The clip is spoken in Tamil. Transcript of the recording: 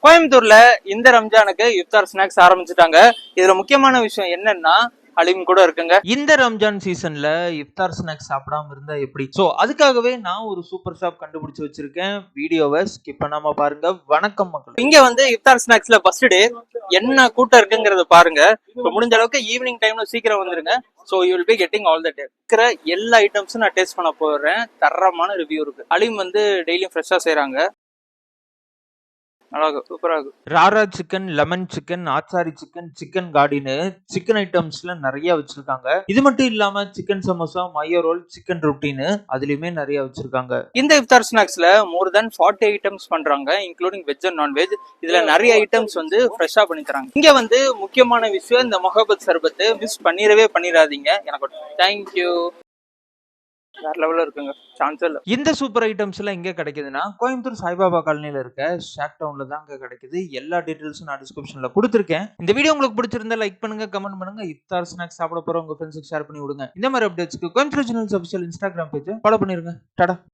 கோயம்புத்தூர்ல இந்த ரம்ஜானுக்கு இஃப்தார் ஸ்நாக்ஸ் ஆரம்பிச்சுட்டாங்க. இதுல முக்கியமான விஷயம் என்னன்னா அலிம் கூட இருக்குங்க. இந்த ரம்ஜான் சீசன்ல இஃப்தார் ஸ்நாக்ஸ் சாப்பிடாம இருந்தா எப்படி? சோ அதுக்காகவே நான் ஒரு சூப்பர் ஷாப் கண்டுபிடிச்சு வச்சிருக்கேன். வீடியோவை ஸ்கிப் பண்ணாம பாருங்க. வணக்கம் மக்கள். இங்க வந்து இஃப்தார் ஸ்நாக்ஸ்ல ஃபர்ஸ்ட் டே என்ன கூட்டம் இருக்குங்கறத பாருங்க. முடிஞ்ச அளவுக்கு ஈவினிங் டைம்ல சீக்கிரம் வந்துருங்க. So you will be getting all the day. இருக்கிற எல்லா ஐட்டம்ஸும் நான் டேஸ்ட் பண்ண போறேன். தரமான ரிவ்யூ இருக்கு. அலிம் வந்து டெய்லியும் ஃப்ரெஷ்ஷா செய்யறாங்க. Rara chicken, lemon chicken, achari chicken, chicken காடின்னு சிக்கன் ஐட்டம்ஸ்ல நிறைய வச்சிருக்காங்க. இது மட்டும் இல்லாம chicken samosa, mayo roll, chicken ரொட்டின்னு அதுலயுமே நிறைய வச்சிருக்காங்க. இந்த இஃப்தார் ஸ்நாக்ஸ்ல மோர் தென் 40 ஐட்டம்ஸ் பண்றாங்க, இன்க்ளூடிங் வெஜ் அண்ட் நான்வெஜ். இதுல நிறைய ஐட்டம்ஸ் வந்து ஃப்ரெஷ்ஷா பண்ணி தராங்க. இங்க வந்து முக்கியமான விஷயம் இந்த மொஹபத் சர்பத்து மிஸ் பண்ணிடாதீங்க. எனக்கு தேங்க்யூ. வேற லெவல்ல இருக்குங்க, சான்ஸ் இல்ல. இந்த சூப்பர் ஐட்டம்ஸ் எல்லாம் எங்க கிடைக்குதுன்னா கோயம்புத்தூர் சாய்பாபா காலனில இருக்க ஷாக் டவுன்ல தான் அங்க கிடைக்குது. எல்லா டீடைல்ஸும் நான் டிஸ்கிரிப்ஷன்ல கொடுத்துருக்கேன். இந்த வீடியோ உங்களுக்கு பிடிச்சிருந்தா லைக் பண்ணுங்க, கமெண்ட் பண்ணுங்க. இஃப்தார் ஸ்நாக்ஸ் சாப்பிட போற உங்க ஃப்ரெண்ட்ஸுக்கு ஷேர் பண்ணி விடுங்க. இந்த மாதிரி அப்டேட்ஸ்க்கு Coimbatore channels official Instagram page follow பண்ணிருங்க. டாடா.